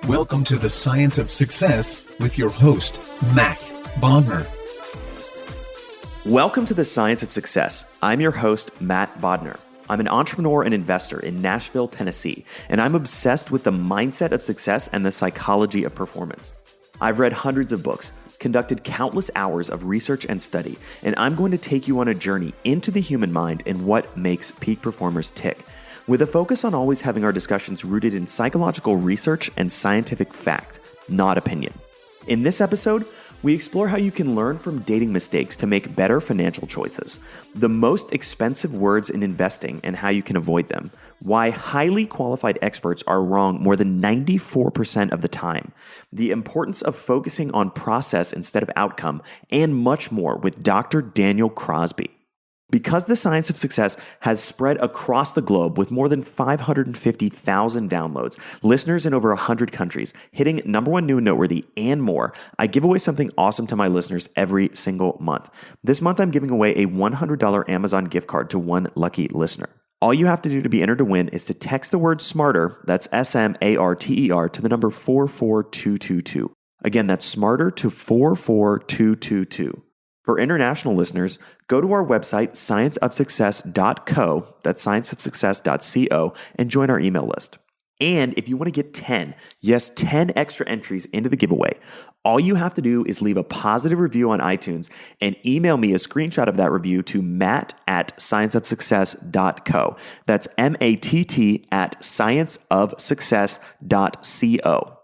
Welcome to the Science of Success with your host, Matt Bodner. Welcome to the Science of Success. I'm your host, Matt Bodner. I'm an entrepreneur and investor in Nashville, Tennessee, and I'm obsessed with the mindset of success and the psychology of performance. I've read hundreds of books, conducted countless hours of research and study, and I'm going to take you on a journey into the human mind and what makes peak performers tick, with a focus on always having our discussions rooted in psychological research and scientific fact, not opinion. In this episode, we explore how you can learn from dating mistakes to make better financial choices, the most expensive words in investing and how you can avoid them, why highly qualified experts are wrong more than 94% of the time, the importance of focusing on process instead of outcome, and much more with Dr. Daniel Crosby. Because the Science of Success has spread across the globe with more than 550,000 downloads, listeners in over 100 countries, hitting number one new and noteworthy, and more, I give away something awesome to my listeners every single month. This month, I'm giving away a $100 Amazon gift card to one lucky listener. All you have to do to be entered to win is to text the word SMARTER, that's SMARTER, to the number 44222. Again, that's SMARTER to 44222. For international listeners, go to our website, scienceofsuccess.co, that's scienceofsuccess.co, and join our email list. And if you want to get 10 extra entries into the giveaway, all you have to do is leave a positive review on iTunes and email me a screenshot of that review to matt@scienceofsuccess.co. That's matt@scienceofsuccess.co.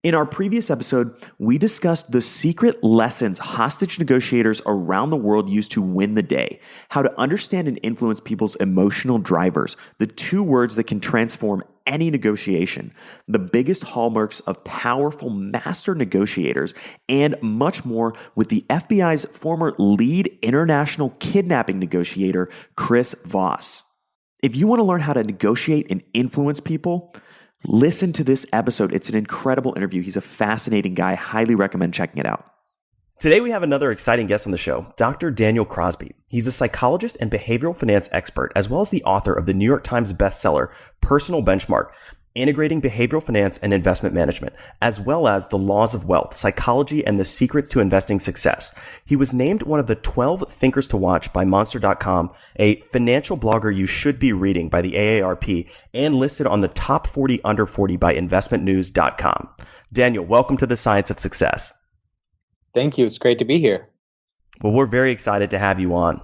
In our previous episode, we discussed the secret lessons hostage negotiators around the world use to win the day, how to understand and influence people's emotional drivers, the two words that can transform any negotiation, the biggest hallmarks of powerful master negotiators, and much more with the FBI's former lead international kidnapping negotiator, Chris Voss. If you want to learn how to negotiate and influence people, listen to this episode. It's an incredible interview. He's a fascinating guy. I highly recommend checking it out. Today, we have another exciting guest on the show, Dr. Daniel Crosby. He's a psychologist and behavioral finance expert, as well as the author of the New York Times bestseller, Personal Benchmark, Integrating Behavioral Finance and Investment Management, as well as The Laws of Wealth, Psychology and the Secrets to Investing Success. He was named one of the 12 thinkers to watch by Monster.com, a financial blogger you should be reading by the AARP, and listed on the top 40 under 40 by investmentnews.com. Daniel, welcome to the Science of Success. Thank you. It's great to be here. Well, we're very excited to have you on.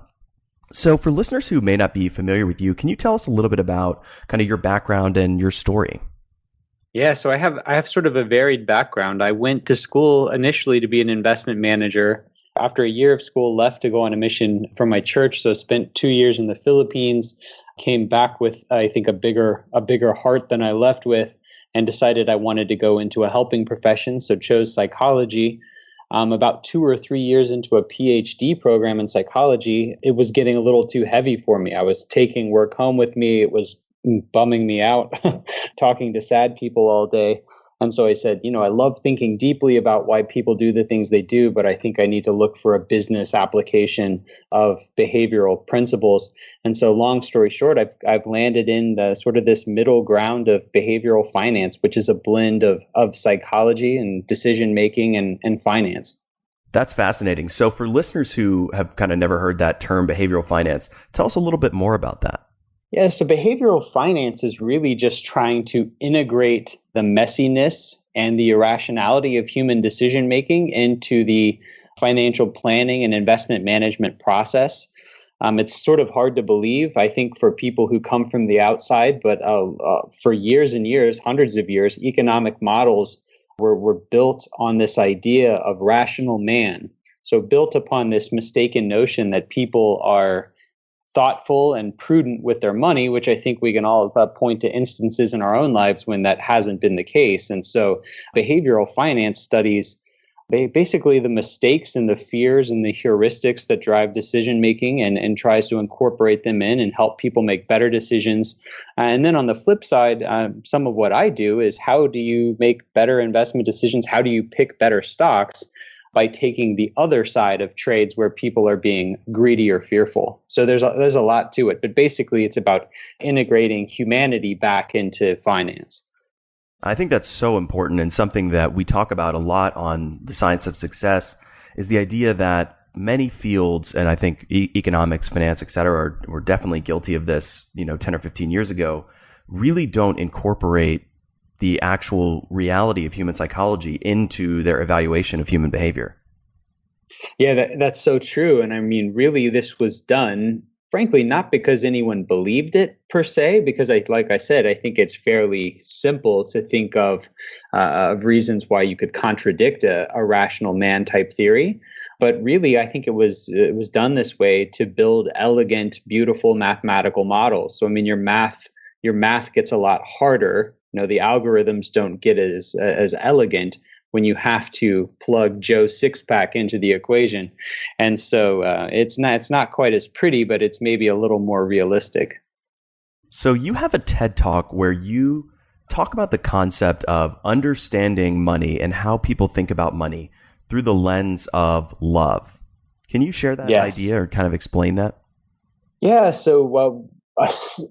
So for listeners who may not be familiar with you, can you tell us a little bit about kind of your background and your story? Yeah, so I have sort of a varied background. I went to school initially to be an investment manager. After a year of school, left to go on a mission from my church. So spent 2 years in the Philippines, came back with, I think, a bigger heart than I left with, and decided I wanted to go into a helping profession. So chose psychology. About 2 or 3 years into a PhD program in psychology, it was getting a little too heavy for me. I was taking work home with me. It was bumming me out, talking to sad people all day. And so I said, I love thinking deeply about why people do the things they do, but I think I need to look for a business application of behavioral principles. And so long story short, I've landed in the sort of this middle ground of behavioral finance, which is a blend of psychology and decision making and finance. That's fascinating. So for listeners who have kind of never heard that term, behavioral finance, tell us a little bit more about that. Yeah, so behavioral finance is really just trying to integrate the messiness and the irrationality of human decision making into the financial planning and investment management process. It's sort of hard to believe, I think, for people who come from the outside, but for years and years, hundreds of years, economic models were built on this idea of rational man. So built upon this mistaken notion that people are thoughtful and prudent with their money, which I think we can all point to instances in our own lives when that hasn't been the case. And so behavioral finance studies basically the mistakes and the fears and the heuristics that drive decision making and tries to incorporate them in and help people make better decisions. And then on the flip side, some of what I do is how do you make better investment decisions? How do you pick better stocks? By taking the other side of trades where people are being greedy or fearful. So there's a lot to it, but basically it's about integrating humanity back into finance. I think that's so important, and something that we talk about a lot on The Science of Success is the idea that many fields, and I think economics, finance, et cetera, were definitely guilty of this, 10 or 15 years ago, really don't incorporate the actual reality of human psychology into their evaluation of human behavior. Yeah, that's so true. And I mean, really, this was done, frankly, not because anyone believed it per se, because like I said, I think it's fairly simple to think of reasons why you could contradict a rational man type theory. But really, I think it was done this way to build elegant, beautiful mathematical models. So I mean, your math gets a lot harder. The algorithms don't get as elegant when you have to plug Joe's six-pack into the equation. And so it's not quite as pretty, but it's maybe a little more realistic. So you have a TED Talk where you talk about the concept of understanding money and how people think about money through the lens of love. Can you share that idea or kind of explain that? Yeah, so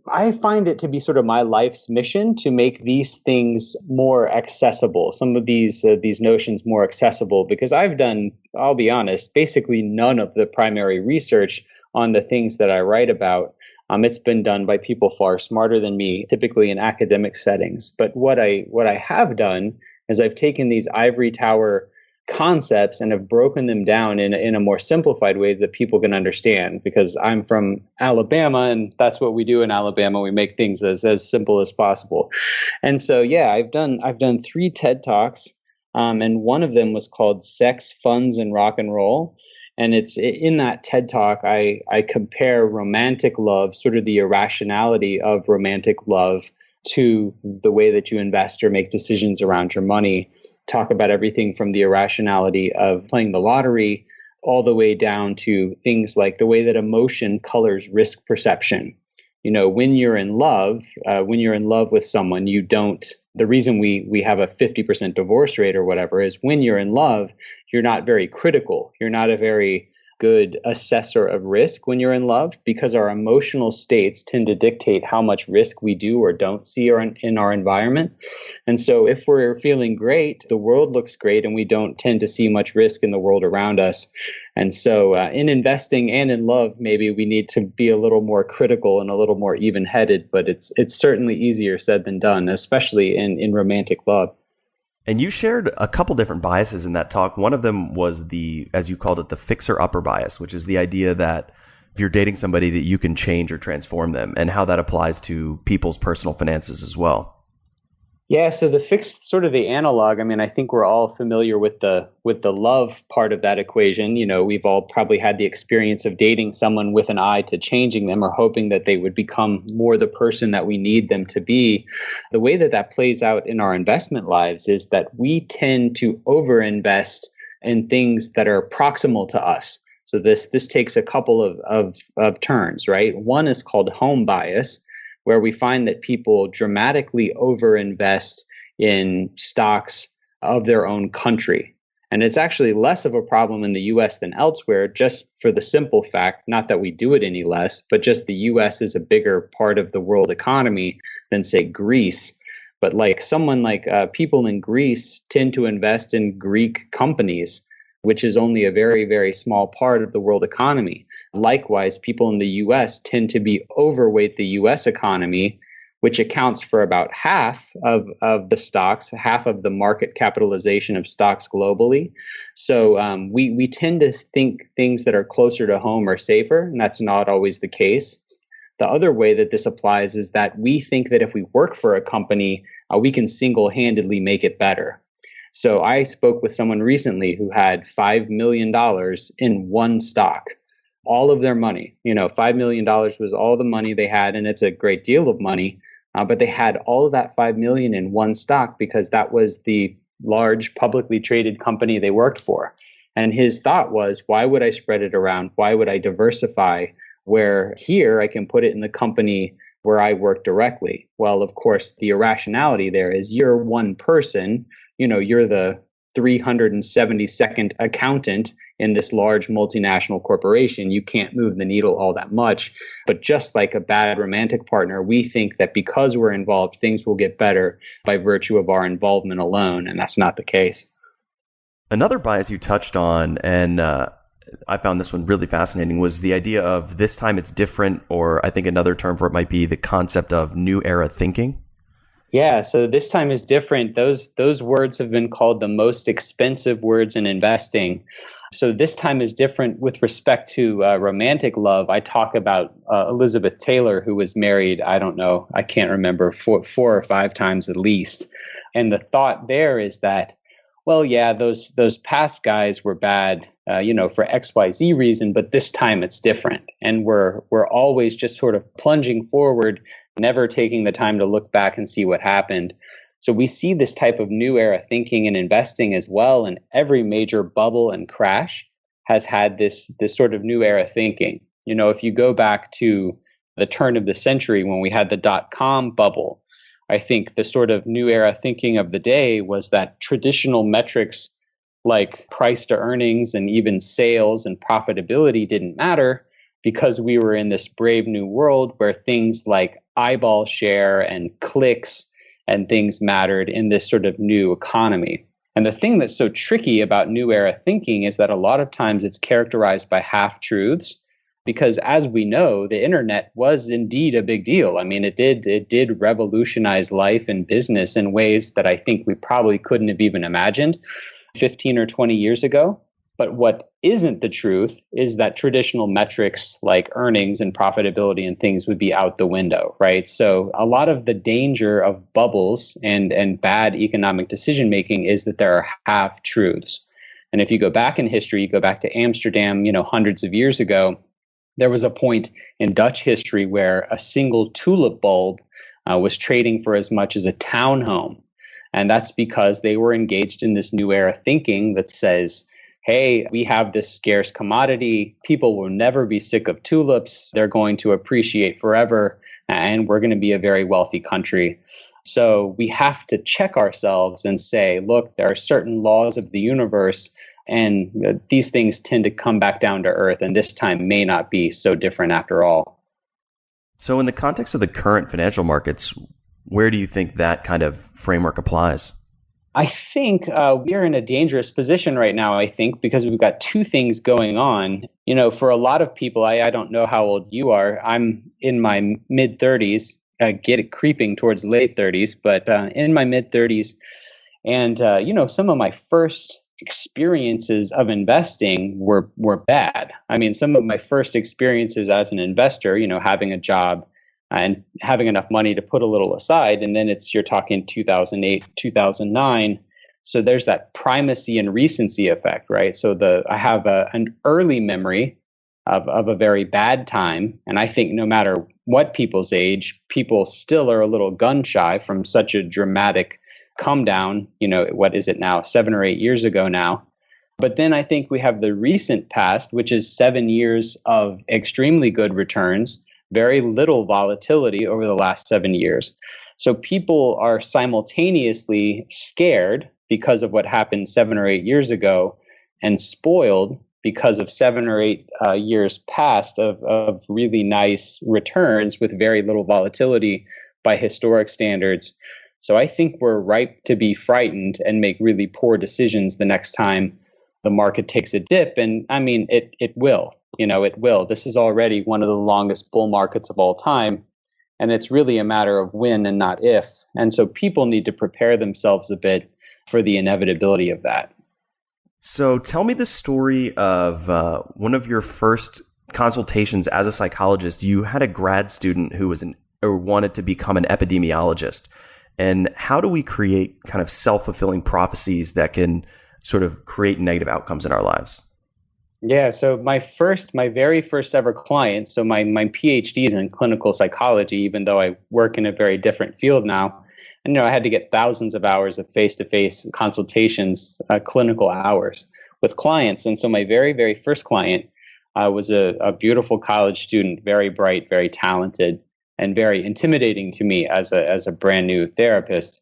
I find it to be sort of my life's mission to make these things more accessible, some of these notions more accessible, because I've done, I'll be honest, basically none of the primary research on the things that I write about. It's been done by people far smarter than me, typically in academic settings. But what I have done is I've taken these ivory tower concepts and have broken them down in a more simplified way that people can understand, because I'm from Alabama and that's what we do in Alabama. We make things as simple as possible. And so, yeah, I've done 3 TED Talks, and one of them was called Sex, Funds, and Rock and Roll. And it's in that TED Talk, I compare romantic love, sort of the irrationality of romantic love, to the way that you invest or make decisions around your money. Talk about everything from the irrationality of playing the lottery all the way down to things like the way that emotion colors risk perception. When you're in love with someone, the reason we have a 50% divorce rate or whatever is when you're in love, you're not very critical. You're not a very good assessor of risk when you're in love, because our emotional states tend to dictate how much risk we do or don't see in our environment. And so if we're feeling great, the world looks great and we don't tend to see much risk in the world around us. And so in investing and in love, maybe we need to be a little more critical and a little more even-headed, but it's certainly easier said than done, especially in romantic love. And you shared a couple different biases in that talk. One of them was as you called it, the fixer-upper bias, which is the idea that if you're dating somebody that you can change or transform them, and how that applies to people's personal finances as well. Yeah, so the fixed, sort of the analog, I mean, I think we're all familiar with the love part of that equation. We've all probably had the experience of dating someone with an eye to changing them or hoping that they would become more the person that we need them to be. The way that plays out in our investment lives is that we tend to overinvest in things that are proximal to us. So this takes a couple of turns, right? One is called home bias, where we find that people dramatically overinvest in stocks of their own country. And it's actually less of a problem in the US than elsewhere, just for the simple fact, not that we do it any less, but just the US is a bigger part of the world economy than, say, Greece. But people in Greece tend to invest in Greek companies, which is only a very, very small part of the world economy. Likewise, people in the US tend to be overweight the US economy, which accounts for about half of the stocks, half of the market capitalization of stocks globally. So we tend to think things that are closer to home are safer, and that's not always the case. The other way that this applies is that we think that if we work for a company, we can single-handedly make it better. So I spoke with someone recently who had $5 million in one stock. All of their money, $5 million was all the money they had, and it's a great deal of money. But they had all of that $5 million in one stock because that was the large publicly traded company they worked for. And his thought was, why would I spread it around? Why would I diversify? Where here I can put it in the company where I work directly. Well, of course, the irrationality there is you're one person, you're the 372nd accountant in this large multinational corporation, you can't move the needle all that much. But just like a bad romantic partner, we think that because we're involved, things will get better by virtue of our involvement alone. And that's not the case. Another bias you touched on, and I found this one really fascinating, was the idea of this time it's different, or I think another term for it might be the concept of new era thinking. Yeah, so this time is different. Those words have been called the most expensive words in investing. So this time is different with respect to romantic love. I talk about Elizabeth Taylor, who was married, I don't know, I can't remember, four or five times at least. And the thought there is that, well, yeah, those past guys were bad, for XYZ reason, but this time it's different. And we're always just sort of plunging forward, never taking the time to look back and see what happened. So we see this type of new era thinking and investing as well. And every major bubble and crash has had this sort of new era thinking. If you go back to the turn of the century when we had the dot-com bubble, I think the sort of new era thinking of the day was that traditional metrics like price to earnings and even sales and profitability didn't matter, because we were in this brave new world where things like eyeball share and clicks and things mattered in this sort of new economy. And the thing that's so tricky about new era thinking is that a lot of times it's characterized by half-truths, because as we know, the internet was indeed a big deal. I mean, it did revolutionize life and business in ways that I think we probably couldn't have even imagined 15 or 20 years ago. But what isn't the truth is that traditional metrics like earnings and profitability and things would be out the window, right? So a lot of the danger of bubbles and bad economic decision making is that there are half truths. And if you go back in history, you go back to Amsterdam, hundreds of years ago, there was a point in Dutch history where a single tulip bulb was trading for as much as a townhome. And that's because they were engaged in this new era thinking that says, hey, we have this scarce commodity. People will never be sick of tulips. They're going to appreciate forever. And we're going to be a very wealthy country. So we have to check ourselves and say, look, there are certain laws of the universe, and these things tend to come back down to earth. And this time may not be so different after all. So in the context of the current financial markets, where do you think that kind of framework applies? I think we're in a dangerous position right now, I think, because we've got two things going on. For a lot of people, I don't know how old you are. I'm in my mid-30s, creeping towards late 30s, but in my mid-30s. And, some of my first experiences of investing were bad. I mean, some of my first experiences as an investor, having a job and having enough money to put a little aside. And then you're talking 2008, 2009. So there's that primacy and recency effect, right? So I have an early memory of a very bad time. And I think no matter what people's age, people still are a little gun shy from such a dramatic come down, what is it now, 7 or 8 years ago now. But then I think we have the recent past, which is 7 years of extremely good returns, very little volatility over the last 7 years. So people are simultaneously scared because of what happened 7 or 8 years ago, and spoiled because of 7 or 8 years past of really nice returns with very little volatility by historic standards. So I think we're ripe to be frightened and make really poor decisions the next time the market takes a dip. And I mean, it will. It will. This is already one of the longest bull markets of all time. And it's really a matter of when and not if. And so people need to prepare themselves a bit for the inevitability of that. So tell me the story of one of your first consultations as a psychologist. You had a grad student who wanted to become an epidemiologist. And how do we create kind of self-fulfilling prophecies that can sort of create negative outcomes in our lives? Yeah, so my very first ever client, so my PhD is in clinical psychology, even though I work in a very different field now. And, I had to get thousands of hours of face-to-face consultations, clinical hours with clients. And so my very, very first client was a beautiful college student, very bright, very talented, and very intimidating to me as a brand new therapist.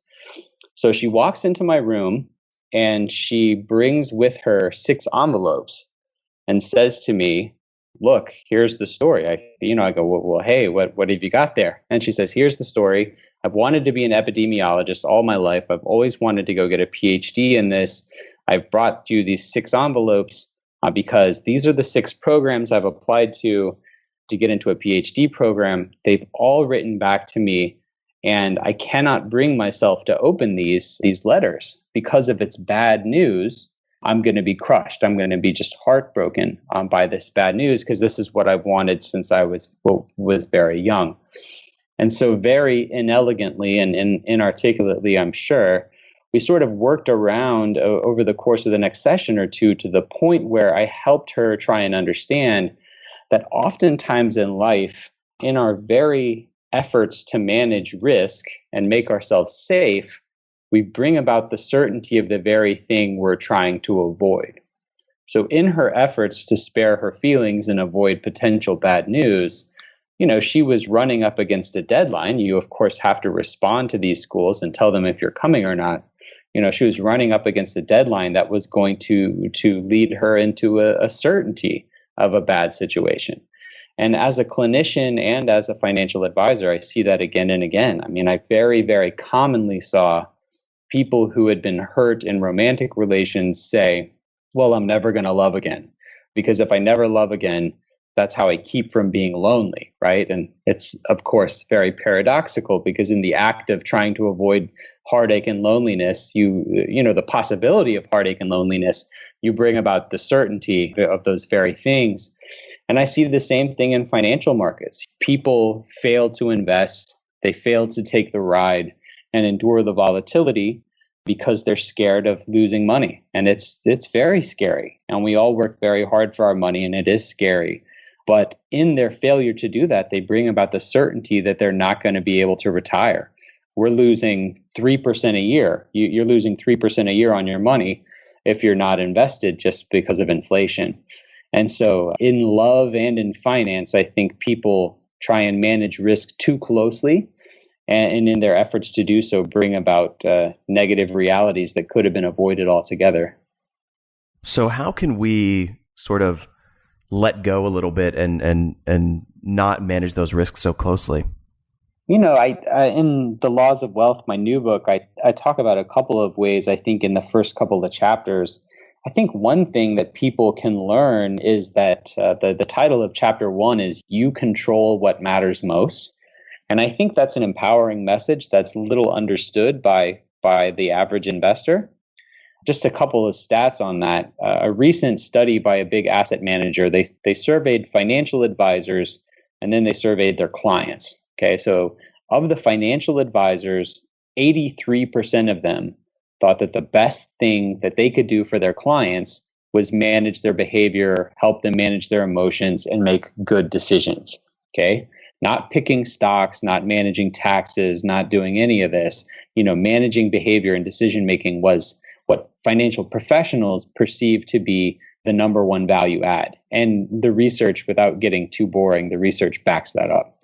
So she walks into my room and she brings with her 6 envelopes. and says to me, look, here's the story. I go, well, hey, what have you got there? And she says, here's the story. I've wanted to be an epidemiologist all my life. I've always wanted to go get a PhD in this. I've brought you these 6 envelopes because these are the 6 programs I've applied to get into a PhD program. They've all written back to me, and I cannot bring myself to open these letters because if it's bad news, I'm going to be crushed. I'm going to be just heartbroken by this bad news because this is what I've wanted since I was very young. And so very inelegantly and inarticulately, I'm sure, we sort of worked around over the course of the next session or two to the point where I helped her try and understand that oftentimes in life, in our very efforts to manage risk and make ourselves safe, we bring about the certainty of the very thing we're trying to avoid. So in her efforts to spare her feelings and avoid potential bad news, she was running up against a deadline. You, of course, have to respond to these schools and tell them if you're coming or not. She was running up against a deadline that was going to lead her into a certainty of a bad situation. And as a clinician and as a financial advisor, I see that again and again. I mean, I very, very commonly saw people who had been hurt in romantic relations say, well, I'm never going to love again, because if I never love again, that's how I keep from being lonely, right? And it's, of course, very paradoxical because in the act of trying to avoid heartache and loneliness, the possibility of heartache and loneliness, you bring about the certainty of those very things. And I see the same thing in financial markets. People fail to invest, they fail to take the ride and endure the volatility because they're scared of losing money. And it's very scary. And we all work very hard for our money, and it is scary. But in their failure to do that, they bring about the certainty that they're not going to be able to retire. We're losing 3% a year. You're losing 3% a year on your money if you're not invested just because of inflation. And so in love and in finance, I think people try and manage risk too closely, and in their efforts to do so, bring about negative realities that could have been avoided altogether. So how can we sort of let go a little bit and not manage those risks so closely? I in The Laws of Wealth, my new book, I talk about a couple of ways. I think in the first couple of chapters, I think one thing that people can learn is that the title of chapter 1 is "You Control What Matters Most." And I think that's an empowering message that's little understood by the average investor. Just a couple of stats on that. A recent study by a big asset manager, they surveyed financial advisors and then they surveyed their clients. Okay, so of the financial advisors, 83% of them thought that the best thing that they could do for their clients was manage their behavior, help them manage their emotions, and make good decisions. Okay, not picking stocks, not managing taxes, not doing any of this. Managing behavior and decision making was what financial professionals perceive to be the number one value add. And the research, without getting too boring, the research backs that up.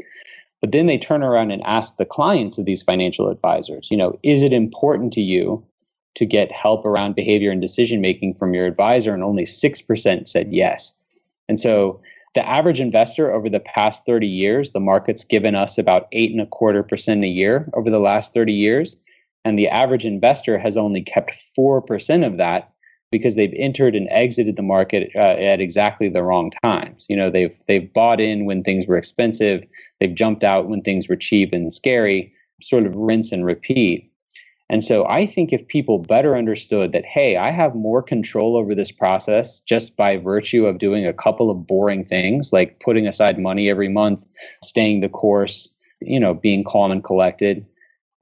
But then they turn around and ask the clients of these financial advisors, is it important to you to get help around behavior and decision making from your advisor? And only 6% said yes. And so the average investor over the past 30 years, the market's given us about 8.25% a year over the last 30 years. And the average investor has only kept 4% of that because they've entered and exited the market at exactly the wrong times. They've bought in when things were expensive. They've jumped out when things were cheap and scary, sort of rinse and repeat. And so I think if people better understood that, hey, I have more control over this process just by virtue of doing a couple of boring things like putting aside money every month, staying the course, being calm and collected.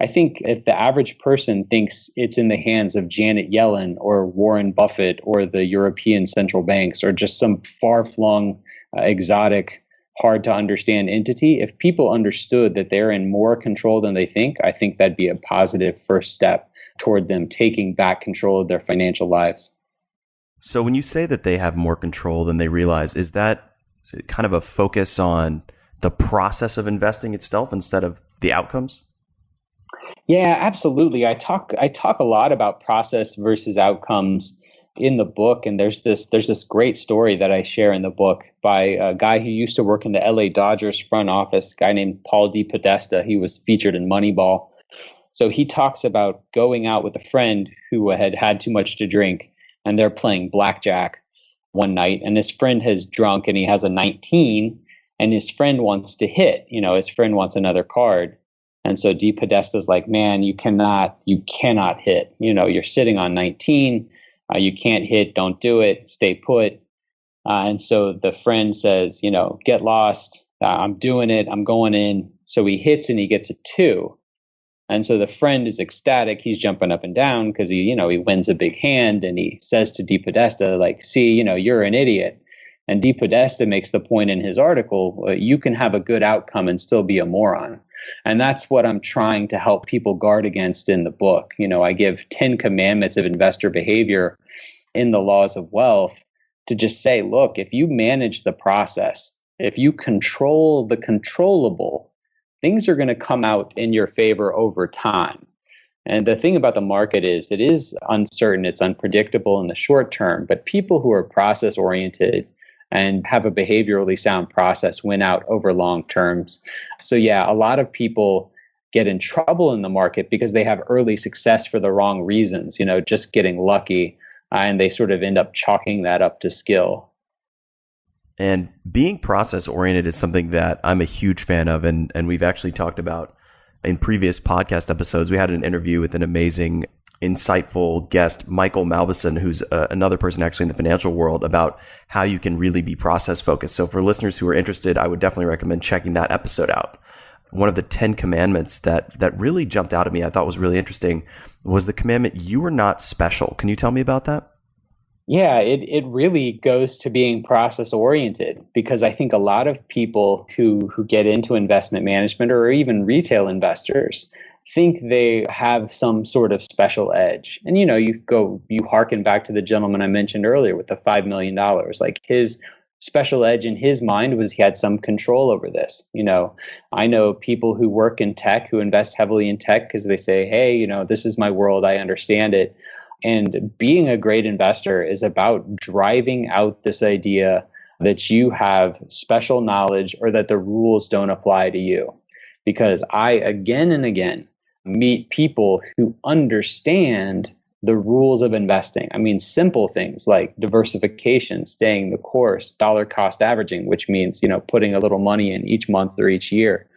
I think if the average person thinks it's in the hands of Janet Yellen or Warren Buffett or the European central banks or just some far-flung, exotic, hard to understand entity, if people understood that they're in more control than they think, I think that'd be a positive first step toward them taking back control of their financial lives. So when you say that they have more control than they realize, is that kind of a focus on the process of investing itself instead of the outcomes? Yeah, absolutely. I talk a lot about process versus outcomes in the book, and there's this great story that I share in the book by a guy who used to work in the LA Dodgers front office, a guy named Paul DePodesta. He was featured in Moneyball. So he talks about going out with a friend who had had too much to drink, and they're playing blackjack one night, and his friend has drunk and he has a 19, and his friend wants to hit, his friend wants another card. And so DePodesta's like, man, you cannot hit, you're sitting on 19, you can't hit, don't do it, stay put. And so the friend says, get lost, I'm doing it, I'm going in. So he hits and he gets a 2. And so the friend is ecstatic. He's jumping up and down because he wins a big hand, and he says to DePodesta, like, see, you're an idiot. And DePodesta makes the point in his article, you can have a good outcome and still be a moron. And that's what I'm trying to help people guard against in the book. I give 10 commandments of investor behavior in the laws of wealth to just say, look, if you manage the process, if you control the controllable, things are going to come out in your favor over time. And the thing about the market is it is uncertain, it's unpredictable in the short term, but people who are process oriented and have a behaviorally sound process win out over long terms. So yeah, a lot of people get in trouble in the market because they have early success for the wrong reasons, just getting lucky, and they sort of end up chalking that up to skill. And being process oriented is something that I'm a huge fan of. And we've actually talked about in previous podcast episodes. We had an interview with an amazing, insightful guest, Michael Malbison, who's another person actually in the financial world, about how you can really be process focused. So for listeners who are interested, I would definitely recommend checking that episode out. One of the 10 commandments that really jumped out at me, I thought was really interesting, was the commandment, you are not special. Can you tell me about that? Yeah, it really goes to being process oriented, because I think a lot of people who get into investment management, or even retail investors, think they have some sort of special edge. And you harken back to the gentleman I mentioned earlier with the $5 million. Like, his special edge in his mind was he had some control over this. I know people who work in tech, who invest heavily in tech because they say, hey, this is my world, I understand it. And being a great investor is about driving out this idea that you have special knowledge or that the rules don't apply to you. Because I, again and again, meet people who understand the rules of investing. I mean, simple things like diversification, staying the course, dollar cost averaging, which means, putting a little money in each month or each year.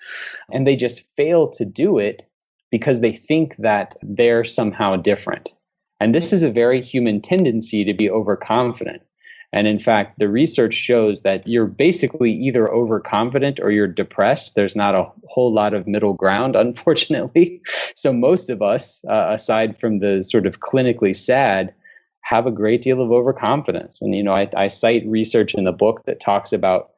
And they just fail to do it because they think that they're somehow different. And this is a very human tendency to be overconfident. And in fact, the research shows that you're basically either overconfident or you're depressed. There's not a whole lot of middle ground, unfortunately. So most of us, aside from the sort of clinically sad, have a great deal of overconfidence. And, I cite research in the book that talks about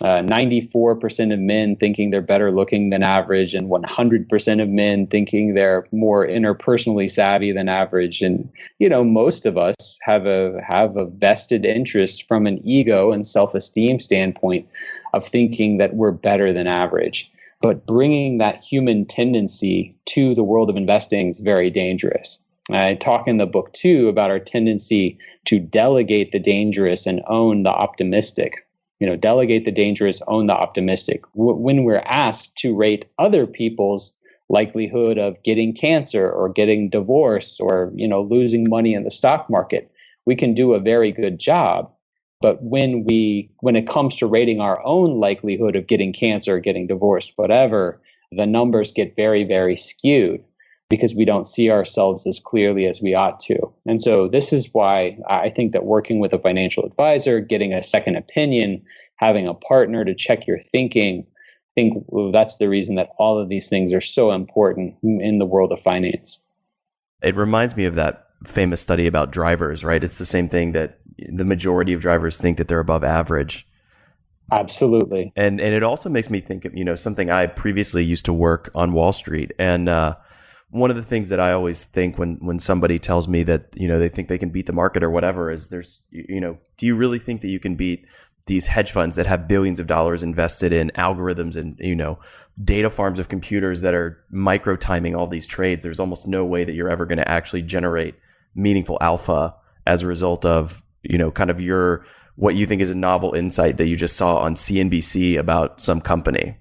94% of men thinking they're better looking than average, and 100% of men thinking they're more interpersonally savvy than average. And, most of us have a vested interest from an ego and self-esteem standpoint of thinking that we're better than average. But bringing that human tendency to the world of investing is very dangerous. I talk in the book, too, about our tendency to delegate the dangerous and own the optimistic. Delegate the dangerous, own the optimistic. When we're asked to rate other people's likelihood of getting cancer or getting divorced or, losing money in the stock market, we can do a very good job. But when it comes to rating our own likelihood of getting cancer, getting divorced, whatever, the numbers get very, very skewed, because we don't see ourselves as clearly as we ought to. And so this is why I think that working with a financial advisor, getting a second opinion, having a partner to check your thinking, that's the reason that all of these things are so important in the world of finance. It reminds me of that famous study about drivers, right? It's the same thing, that the majority of drivers think that they're above average. Absolutely. And it also makes me think of, something. I previously used to work on Wall Street, and one of the things that I always think when somebody tells me that, they think they can beat the market or whatever, is do you really think that you can beat these hedge funds that have billions of dollars invested in algorithms and, data farms of computers that are micro timing all these trades? There's almost no way that you're ever going to actually generate meaningful alpha as a result of, kind of what you think is a novel insight that you just saw on CNBC about some company?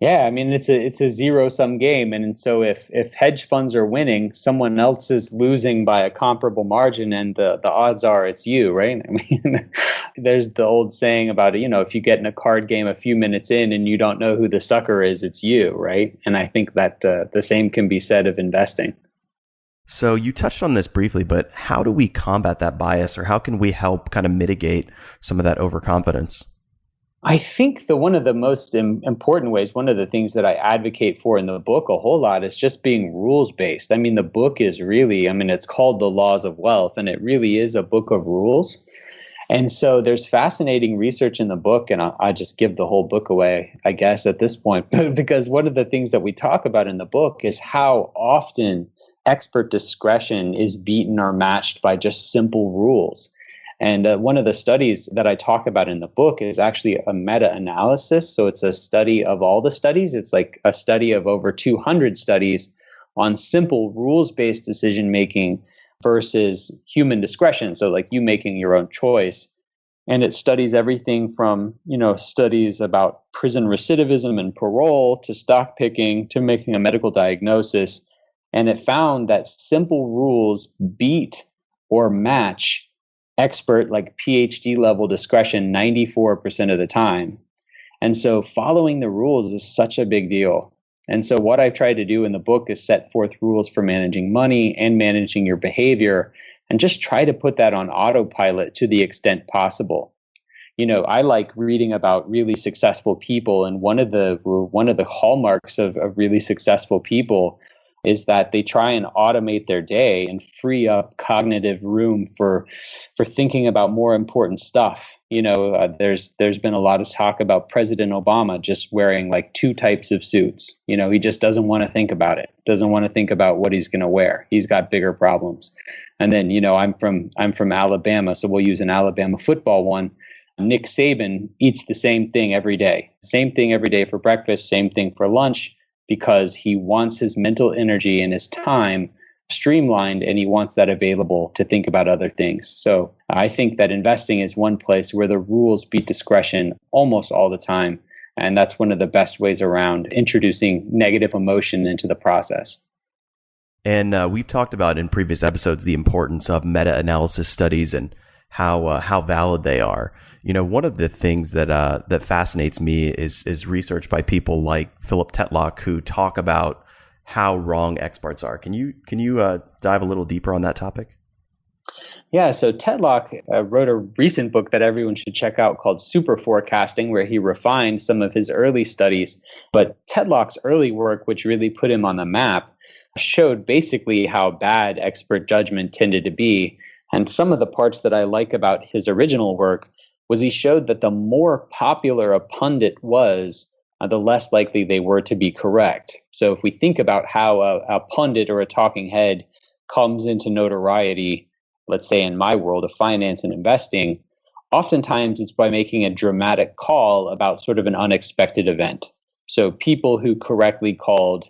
Yeah, I mean it's a zero sum game, and so if hedge funds are winning, someone else is losing by a comparable margin, and the odds are it's you, right? I mean, there's the old saying about if you get in a card game a few minutes in and you don't know who the sucker is, it's you, right? And I think that the same can be said of investing. So you touched on this briefly, but how do we combat that bias, or how can we help kind of mitigate some of that overconfidence? I think one of the most important ways, one of the things that I advocate for in the book a whole lot is just being rules based. I mean, the book is really, it's called The Laws of Wealth, and it really is a book of rules. And so there's fascinating research in the book, and I just give the whole book away, I guess, at this point, because one of the things that we talk about in the book is how often expert discretion is beaten or matched by just simple rules. And one of the studies that I talk about in the book is actually a meta-analysis. So it's a study of all the studies. It's like a study of over 200 studies on simple rules-based decision-making versus human discretion. So like you making your own choice. And it studies everything from, studies about prison recidivism and parole to stock picking to making a medical diagnosis. And it found that simple rules beat or match expert, like PhD level discretion 94% of the time. And so following the rules is such a big deal. And so what I've tried to do in the book is set forth rules for managing money and managing your behavior, and just try to put that on autopilot to the extent possible. I like reading about really successful people, and one of the hallmarks of really successful people is that they try and automate their day and free up cognitive room for thinking about more important stuff. There's been a lot of talk about President Obama just wearing like 2 types of suits. He just doesn't want to think about it. Doesn't want to think about what he's going to wear. He's got bigger problems. And then, I'm from Alabama, so we'll use an Alabama football one. Nick Saban eats the same thing every day. Same thing every day for breakfast, same thing for lunch, because he wants his mental energy and his time streamlined, and he wants that available to think about other things. So I think that investing is one place where the rules beat discretion almost all the time. And that's one of the best ways around introducing negative emotion into the process. And we've talked about in previous episodes the importance of meta-analysis studies and how valid they are. One of the things that fascinates me is research by people like Philip Tetlock, who talk about how wrong experts are. Can you dive a little deeper on that topic? Yeah, so Tetlock wrote a recent book that everyone should check out called Super Forecasting, where he refined some of his early studies. But Tetlock's early work, which really put him on the map, showed basically how bad expert judgment tended to be. And some of the parts that I like about his original work was he showed that the more popular a pundit was, the less likely they were to be correct. So if we think about how a pundit or a talking head comes into notoriety, let's say in my world of finance and investing, oftentimes it's by making a dramatic call about sort of an unexpected event. So people who correctly called,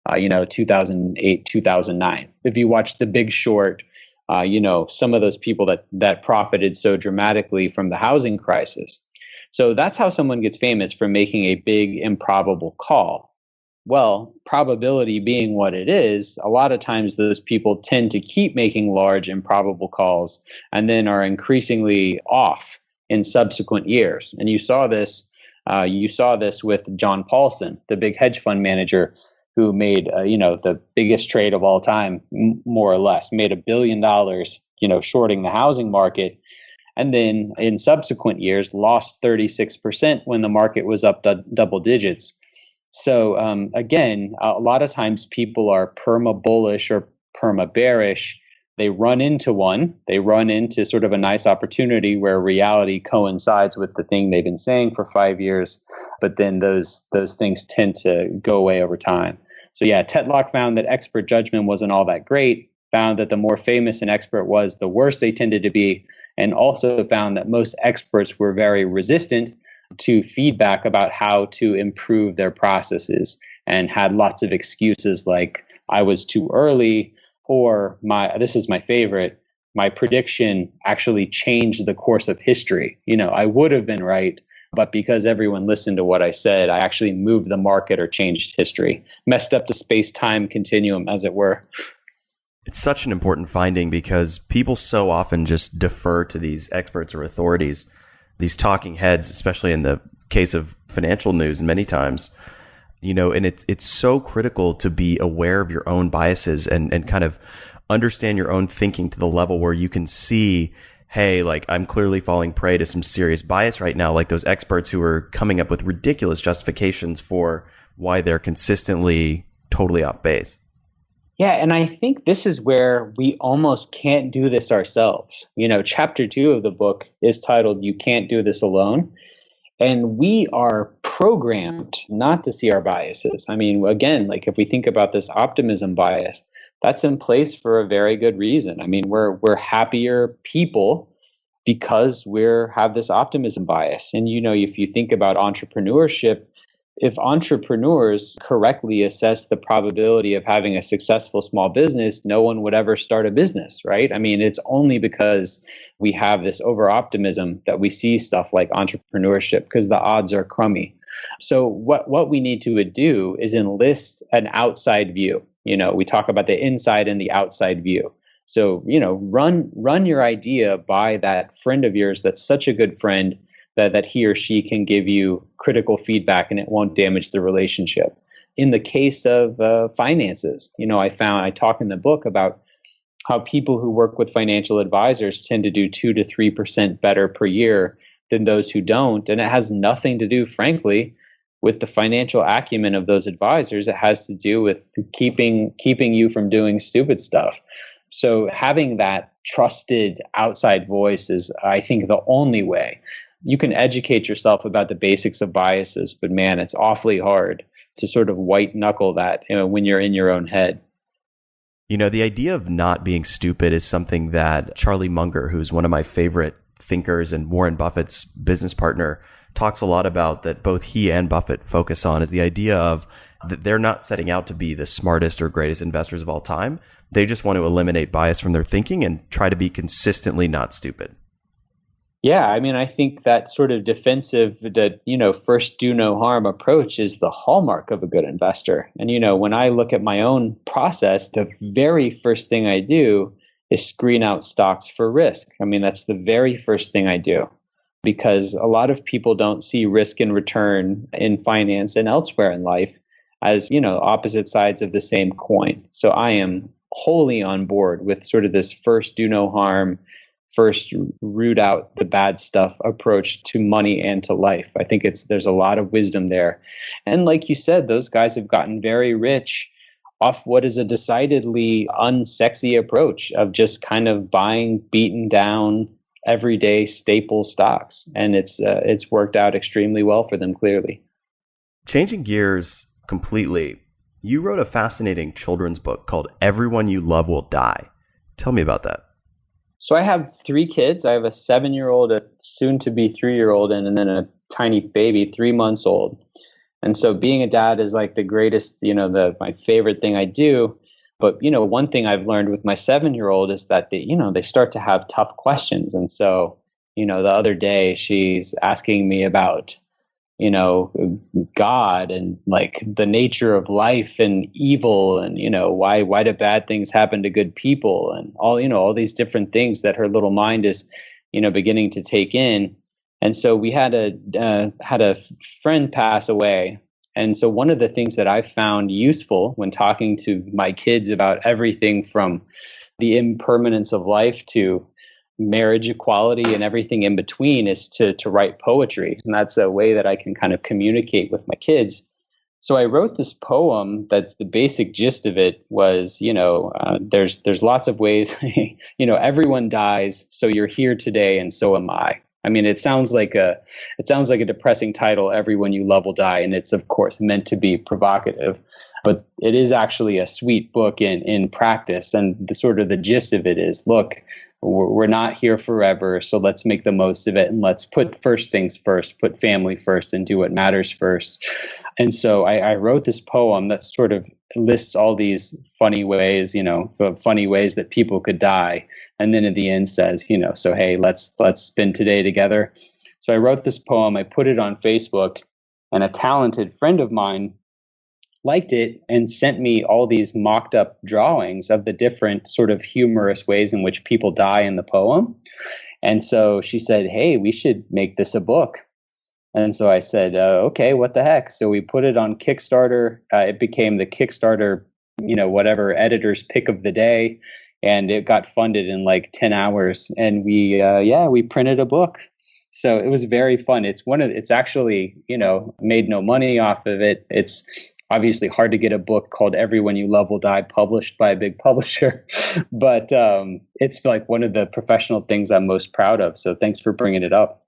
2008, 2009. If you watch The Big Short, some of those people that profited so dramatically from the housing crisis. So that's how someone gets famous, for making a big improbable call. Well, probability being what it is, a lot of times those people tend to keep making large improbable calls and then are increasingly off in subsequent years. And you saw this with John Paulson, the big hedge fund manager, who made the biggest trade of all time, more or less, made $1 billion, shorting the housing market, and then in subsequent years lost 36% when the market was up double digits. So again, a lot of times people are perma bullish or perma bearish. They run into sort of a nice opportunity where reality coincides with the thing they've been saying for 5 years, but then those things tend to go away over time. So yeah, Tetlock found that expert judgment wasn't all that great, found that the more famous an expert was, the worse they tended to be, and also found that most experts were very resistant to feedback about how to improve their processes, and had lots of excuses like, I was too early, or this is my favorite, my prediction actually changed the course of history. I would have been right, but because everyone listened to what I said, I actually moved the market or changed history, messed up the space-time continuum, as it were. It's such an important finding because people so often just defer to these experts or authorities, these talking heads, especially in the case of financial news many times, and it's so critical to be aware of your own biases and kind of understand your own thinking to the level where you can see, hey, like I'm clearly falling prey to some serious bias right now, like those experts who are coming up with ridiculous justifications for why they're consistently totally off base. Yeah, and I think this is where we almost can't do this ourselves. Chapter 2 of the book is titled "You Can't Do This Alone." And we are programmed not to see our biases. I mean, again, like if we think about this optimism bias, that's in place for a very good reason. I mean, we're happier people because have this optimism bias. And if you think about entrepreneurship, if entrepreneurs correctly assess the probability of having a successful small business, no one would ever start a business, right? I mean, it's only because we have this over optimism that we see stuff like entrepreneurship because the odds are crummy. So what we need to do is enlist an outside view. We talk about the inside and the outside view. So, run your idea by that friend of yours that's such a good friend that he or she can give you critical feedback and it won't damage the relationship. In the case of finances, I talk in the book about how people who work with financial advisors tend to do 2 to 3% better per year than those who don't. And it has nothing to do, frankly, with the financial acumen of those advisors. It has to do with keeping you from doing stupid stuff. So having that trusted outside voice is, I think, the only way. You can educate yourself about the basics of biases, but man, it's awfully hard to sort of white knuckle that when you're in your own head. The idea of not being stupid is something that Charlie Munger, who's one of my favorite thinkers and Warren Buffett's business partner, talks a lot about, that both he and Buffett focus on, is the idea of that they're not setting out to be the smartest or greatest investors of all time. They just want to eliminate bias from their thinking and try to be consistently not stupid. Yeah, I mean, I think that sort of defensive, first do no harm approach is the hallmark of a good investor. And, when I look at my own process, the very first thing I do is screen out stocks for risk. I mean, that's the very first thing I do, because a lot of people don't see risk and return in finance and elsewhere in life as, opposite sides of the same coin. So I am wholly on board with sort of this first do no harm, first root out the bad stuff approach to money and to life. I think there's a lot of wisdom there. And like you said, those guys have gotten very rich off what is a decidedly unsexy approach of just kind of buying beaten down everyday staple stocks. And it's worked out extremely well for them, clearly. Changing gears completely, you wrote a fascinating children's book called Everyone You Love Will Die. Tell me about that. So I have 3 kids. I have a 7-year-old, a soon-to-be 3-year-old, and then a tiny baby, 3 months old. And so being a dad is like the greatest, my favorite thing I do. But, one thing I've learned with my 7-year-old is that they start to have tough questions. And so, the other day she's asking me about, God and like the nature of life and evil and, why do bad things happen to good people and all these different things that her little mind is, beginning to take in. And so we had a friend pass away. And so one of the things that I found useful when talking to my kids about everything from the impermanence of life to marriage equality and everything in between is to write poetry. And that's a way that I can kind of communicate with my kids. So I wrote this poem that's the basic gist of it was, there's lots of ways, everyone dies. So you're here today and so am I. I mean, it sounds like a depressing title, Everyone You Love Will Die. And it's, of course, meant to be provocative. But it is actually a sweet book in practice. And the gist of it is, look, we're not here forever, so let's make the most of it, and let's put first things first, put family first, and do what matters first. And so I wrote this poem that sort of lists all these funny ways, funny ways that people could die, and then at the end says, so hey, let's spend today together. So I wrote this poem, I put it on Facebook, and a talented friend of mine liked it and sent me all these mocked up drawings of the different sort of humorous ways in which people die in the poem. And so she said, hey, we should make this a book. And so I said, okay, what the heck? So we put it on Kickstarter. It became the Kickstarter, whatever editor's pick of the day. And it got funded in like 10 hours. And we printed a book. So it was very fun. It's actually, made no money off of it. It's obviously hard to get a book called Everyone You Love Will Die published by a big publisher, but it's like one of the professional things I'm most proud of. So thanks for bringing it up.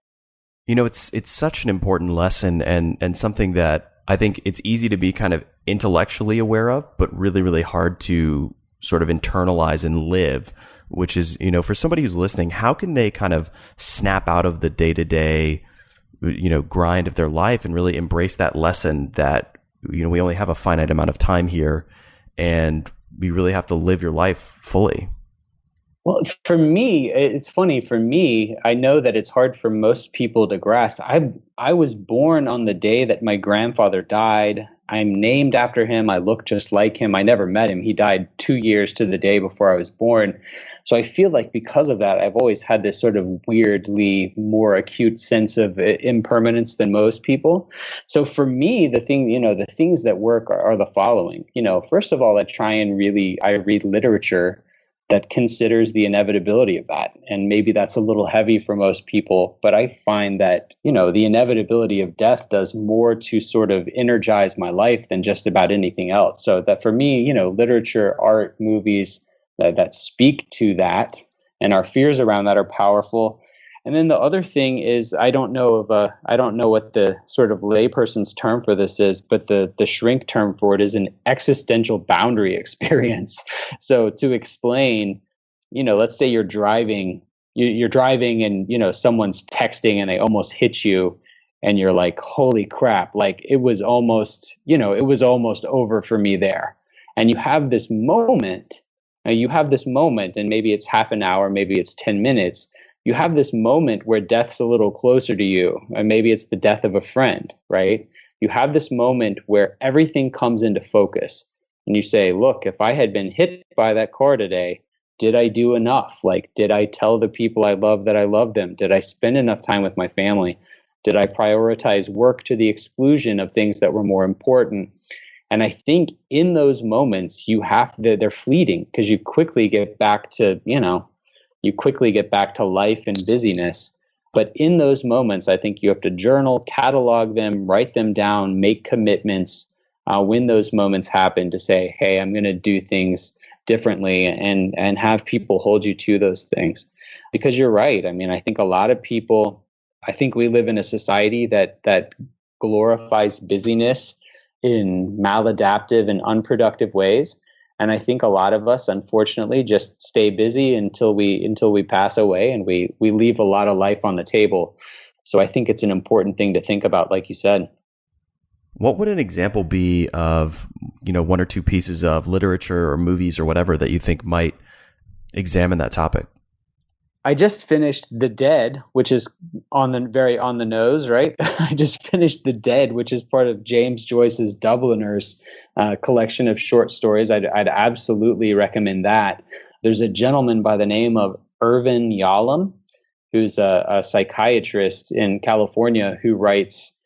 It's such an important lesson and something that I think it's easy to be kind of intellectually aware of, but really, really hard to sort of internalize and live, which is, for somebody who's listening, how can they kind of snap out of the day-to-day, grind of their life and really embrace that lesson that we only have a finite amount of time here and we really have to live your life fully? Well, for me, it's funny. For me, I know that it's hard for most people to grasp. I was born on the day that my grandfather died. I'm named after him. I look just like him. I never met him. He died 2 years to the day before I was born. So I feel like because of that, I've always had this sort of weirdly more acute sense of impermanence than most people. So for me, the things that work are the following. First of all, I read literature that considers the inevitability of that. And maybe that's a little heavy for most people, but I find that, the inevitability of death does more to sort of energize my life than just about anything else. So that for me, literature, art, movies that speak to that and our fears around that are powerful. And then the other thing is, I don't know what the sort of layperson's term for this is, but the shrink term for it is an existential boundary experience. So to explain, let's say you're driving and, someone's texting and they almost hit you and you're like, holy crap, like it was almost over for me there. And you have this moment, and maybe it's half an hour, maybe it's 10 minutes. You have this moment where death's a little closer to you, and maybe it's the death of a friend, right? You have this moment where everything comes into focus and you say, look, if I had been hit by that car today, did I do enough? Like, did I tell the people I love that I love them? Did I spend enough time with my family? Did I prioritize work to the exclusion of things that were more important? And I think in those moments, they're fleeting because you quickly get back to life and busyness. But in those moments, I think you have to journal, catalog them, write them down, make commitments when those moments happen to say, hey, I'm going to do things differently and have people hold you to those things. Because you're right. I mean, I think a lot of people, we live in a society that glorifies busyness in maladaptive and unproductive ways. And I think a lot of us, unfortunately, just stay busy until we pass away, and we leave a lot of life on the table. So I think it's an important thing to think about, like you said. What would an example be of, one or two pieces of literature or movies or whatever that you think might examine that topic? I just finished The Dead, which is on the nose, right? I just finished The Dead, which is part of James Joyce's Dubliners collection of short stories. I'd absolutely recommend that. There's a gentleman by the name of Irvin Yalom, who's a psychiatrist in California who writes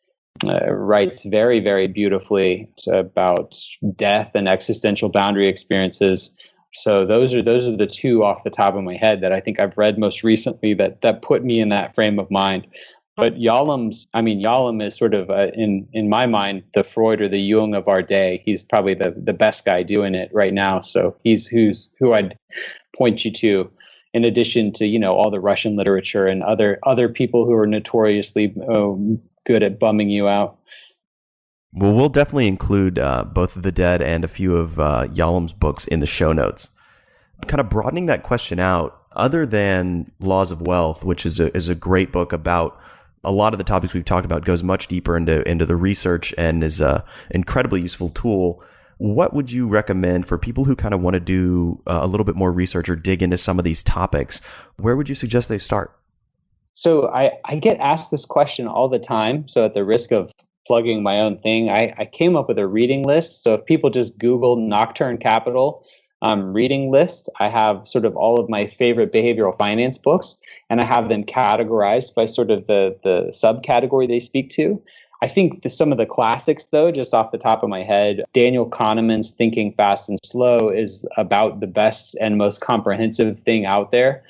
very, very beautifully about death and existential boundary experiences. So those are the two off the top of my head that I think I've read most recently that put me in that frame of mind. But Yalom is sort of in my mind the Freud or the Jung of our day. He's probably the best guy doing it right now. So he's who I'd point you to, in addition to all the Russian literature and other people who are notoriously good at bumming you out. Well, we'll definitely include both of The Dead and a few of Yalom's books in the show notes. Kind of broadening that question out, Other than Laws of Wealth, which is a great book about a lot of the topics we've talked about, goes much deeper into the research and is a incredibly useful tool. What would you recommend for people who kind of want to do a little bit more research or dig into some of these topics? Where would you suggest they start? So I get asked this question all the time. So at the risk of plugging my own thing, I came up with a reading list. So if people just Google Nocturne Capital reading list, I have sort of all of my favorite behavioral finance books, and I have them categorized by sort of the subcategory they speak to. I think some of the classics, though, just off the top of my head, Daniel Kahneman's Thinking Fast and Slow is about the best and most comprehensive thing out there.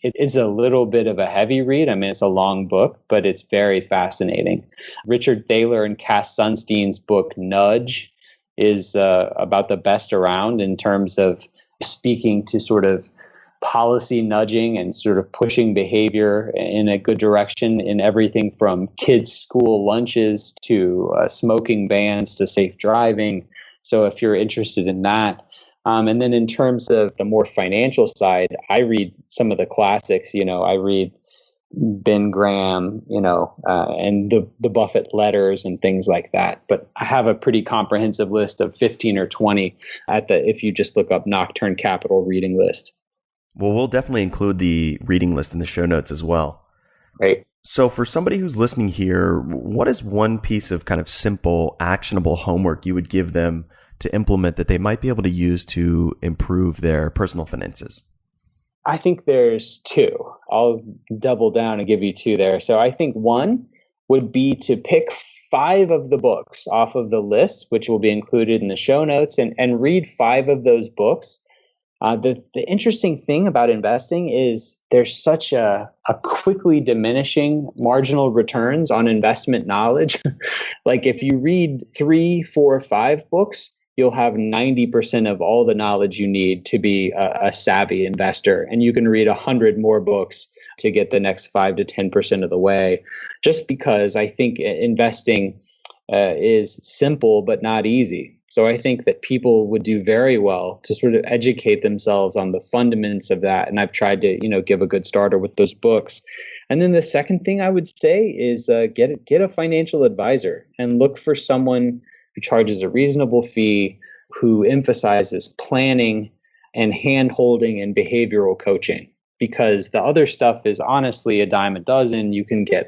It is a little bit of a heavy read. I mean, it's a long book, but it's very fascinating. Richard Thaler and Cass Sunstein's book, Nudge, is about the best around in terms of speaking to sort of policy nudging and sort of pushing behavior in a good direction in everything from kids' school lunches to smoking bans to safe driving. So if you're interested in that. And then in terms of the more financial side, I read some of the classics. I read Ben Graham, and the Buffett letters and things like that. But I have a pretty comprehensive list of 15 or 20 if you just look up Nocturne Capital reading list. Well, we'll definitely include the reading list in the show notes as well. Great. So for somebody who's listening here, what is one piece of kind of simple, actionable homework you would give them to implement that they might be able to use to improve their personal finances? I think there's two. I'll double down and give you two there. So I think one would be to pick 5 of the books off of the list, which will be included in the show notes, and read 5 of those books. The interesting thing about investing is there's such a quickly diminishing marginal returns on investment knowledge. Like if you read 3, 4, 5 books, you'll have 90% of all the knowledge you need to be a savvy investor. And you can read 100 more books to get the next 5 to 10% of the way, just because I think investing is simple but not easy. So I think that people would do very well to sort of educate themselves on the fundamentals of that. And I've tried to, give a good starter with those books. And then the second thing I would say is get a financial advisor and look for someone who charges a reasonable fee, who emphasizes planning and hand-holding and behavioral coaching. Because the other stuff is honestly a dime a dozen. You can get,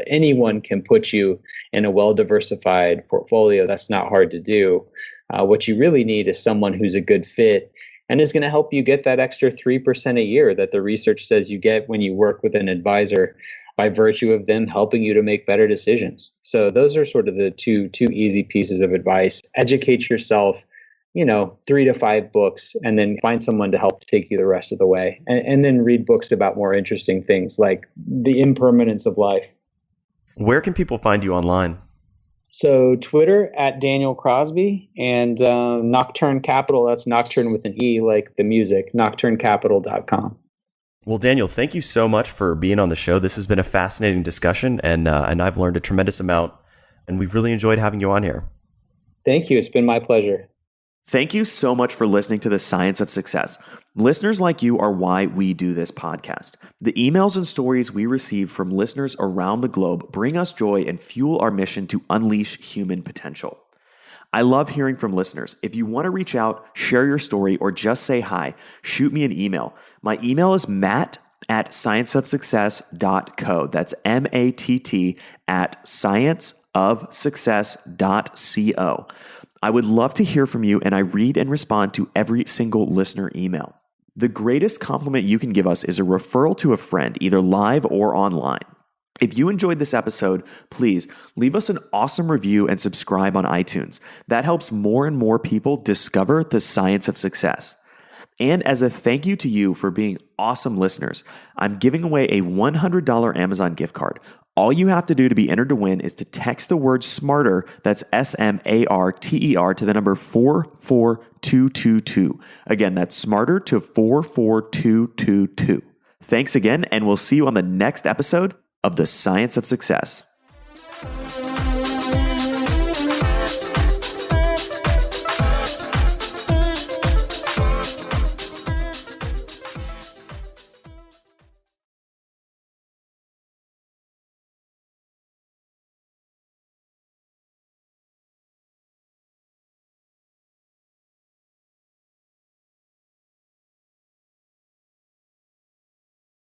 anyone can put you in a well-diversified portfolio. That's not hard to do. What you really need is someone who's a good fit and is going to help you get that extra 3% a year that the research says you get when you work with an advisor by virtue of them helping you to make better decisions. So those are sort of the two easy pieces of advice. Educate yourself, 3 to 5 books, and then find someone to help take you the rest of the way. And then read books about more interesting things like the impermanence of life. Where can people find you online? So Twitter at Daniel Crosby, and Nocturne Capital, that's Nocturne with an E like the music, nocturnecapital.com. Well, Daniel, thank you so much for being on the show. This has been a fascinating discussion, and I've learned a tremendous amount, and we've really enjoyed having you on here. Thank you. It's been my pleasure. Thank you so much for listening to The Science of Success. Listeners like you are why we do this podcast. The emails and stories we receive from listeners around the globe bring us joy and fuel our mission to unleash human potential. I love hearing from listeners. If you want to reach out, share your story, or just say hi, shoot me an email. My email is matt@scienceofsuccess.co. That's MATT @scienceofsuccess.co. I would love to hear from you, and I read and respond to every single listener email. The greatest compliment you can give us is a referral to a friend, either live or online. If you enjoyed this episode, please leave us an awesome review and subscribe on iTunes. That helps more and more people discover the science of success. And as a thank you to you for being awesome listeners, I'm giving away a $100 Amazon gift card. All you have to do to be entered to win is to text the word SMARTER, that's SMARTER, to the number 44222. Again, that's SMARTER to 44222. Thanks again, and we'll see you on the next episode of The Science of Success.